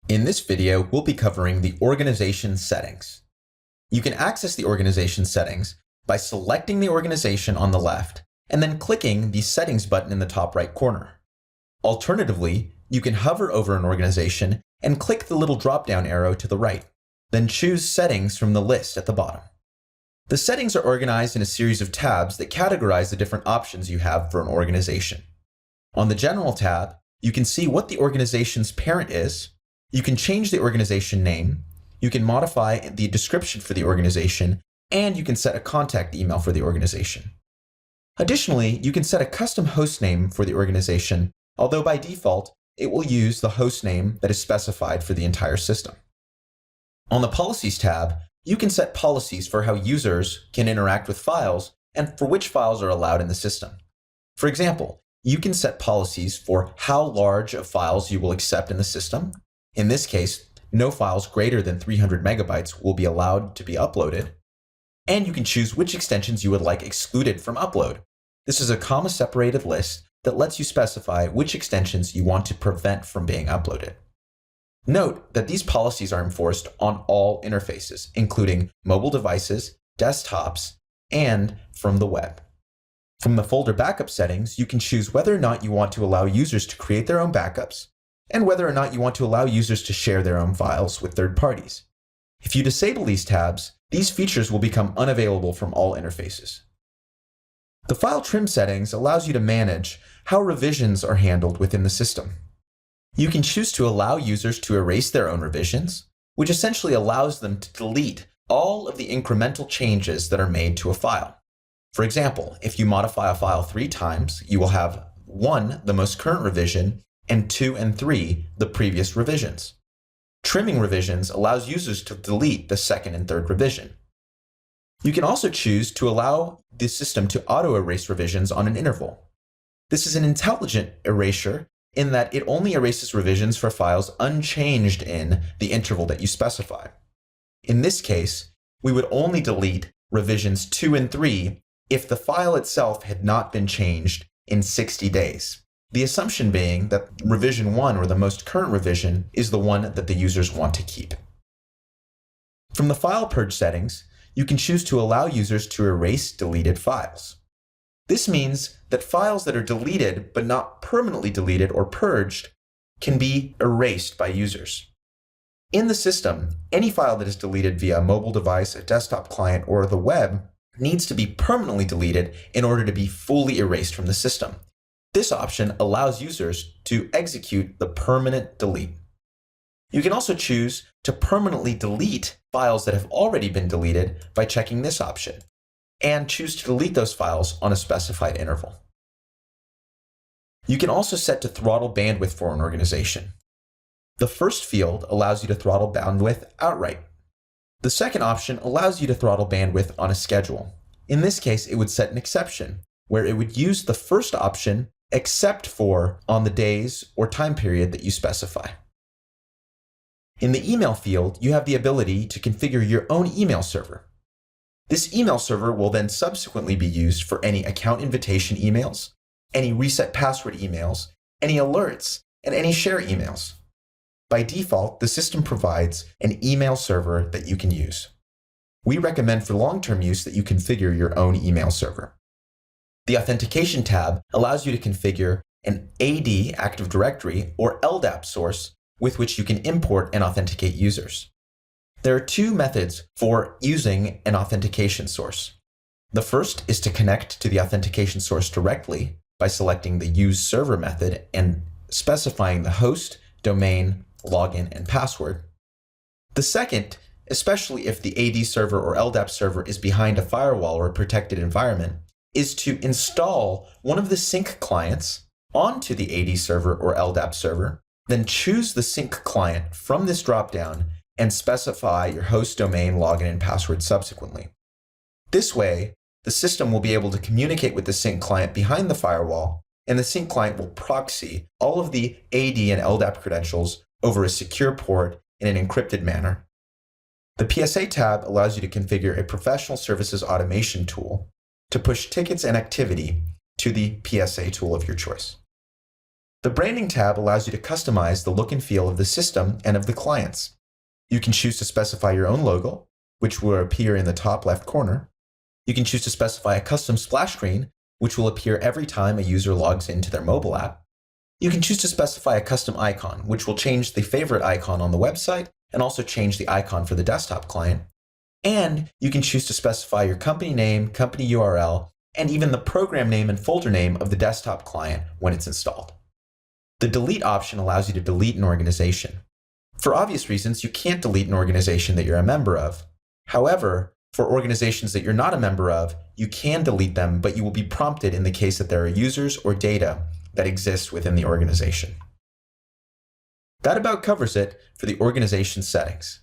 In this video, we'll be covering the organization settings. You can access the organization settings by selecting the organization on the left and then clicking the settings button in the top right corner. Alternatively, you can hover over an organization and click the little drop-down arrow to the right, then choose settings from the list at the bottom. The settings are organized in a series of tabs that categorize the different options you have for an organization. On the General tab, you can see what the organization's parent is. You can change the organization name, you can modify the description for the organization, and you can set a contact email for the organization. Additionally, you can set a custom host name for the organization, although by default, it will use the host name that is specified for the entire system. On the Policies tab, you can set policies for how users can interact with files and for which files are allowed in the system. For example, you can set policies for how large of files you will accept in the system. In this case, no files greater than 300 megabytes will be allowed to be uploaded. And you can choose which extensions you would like excluded from upload. This is a comma-separated list that lets you specify which extensions you want to prevent from being uploaded. Note that these policies are enforced on all interfaces, including mobile devices, desktops, and from the web. From the folder backup settings, you can choose whether or not you want to allow users to create their own backups, and whether or not you want to allow users to share their own files with third parties. If you disable these tabs, these features will become unavailable from all interfaces. The file trim settings allows you to manage how revisions are handled within the system. You can choose to allow users to erase their own revisions, which essentially allows them to delete all of the incremental changes that are made to a file. For example, if you modify a file 3 times, you will have 1, the most current revision, and 2 and 3, the previous revisions. Trimming revisions allows users to delete the second and third revision. You can also choose to allow the system to auto-erase revisions on an interval. This is an intelligent erasure in that it only erases revisions for files unchanged in the interval that you specify. In this case, we would only delete revisions 2 and 3 if the file itself had not been changed in 60 days. The assumption being that revision 1, or the most current revision, is the one that the users want to keep. From the file purge settings, you can choose to allow users to erase deleted files. This means that files that are deleted but not permanently deleted or purged can be erased by users. In the system, any file that is deleted via a mobile device, a desktop client, or the web needs to be permanently deleted in order to be fully erased from the system. This option allows users to execute the permanent delete. You can also choose to permanently delete files that have already been deleted by checking this option, and choose to delete those files on a specified interval. You can also set to throttle bandwidth for an organization. The first field allows you to throttle bandwidth outright. The second option allows you to throttle bandwidth on a schedule. In this case, it would set an exception, where it would use the first option except for on the days or time period that you specify. In the email field, you have the ability to configure your own email server. This email server will then subsequently be used for any account invitation emails, any reset password emails, any alerts, and any share emails. By default, the system provides an email server that you can use. We recommend for long-term use that you configure your own email server. The Authentication tab allows you to configure an AD, Active Directory, or LDAP source with which you can import and authenticate users. There are 2 methods for using an authentication source. The first is to connect to the authentication source directly by selecting the Use Server method and specifying the host, domain, login, and password. The second, especially if the AD server or LDAP server is behind a firewall or a protected environment, is to install one of the sync clients onto the AD server or LDAP server, then choose the sync client from this dropdown and specify your host, domain, login, and password subsequently. This way, the system will be able to communicate with the sync client behind the firewall, and the sync client will proxy all of the AD and LDAP credentials over a secure port in an encrypted manner. The PSA tab allows you to configure a professional services automation tool to push tickets and activity to the PSA tool of your choice. The Branding tab allows you to customize the look and feel of the system and of the clients. You can choose to specify your own logo, which will appear in the top left corner. You can choose to specify a custom splash screen, which will appear every time a user logs into their mobile app. You can choose to specify a custom icon, which will change the favorite icon on the website and also change the icon for the desktop client. And you can choose to specify your company name, company URL, and even the program name and folder name of the desktop client when it's installed. The delete option allows you to delete an organization. For obvious reasons, you can't delete an organization that you're a member of. However, for organizations that you're not a member of, you can delete them, but you will be prompted in the case that there are users or data that exist within the organization. That about covers it for the organization settings.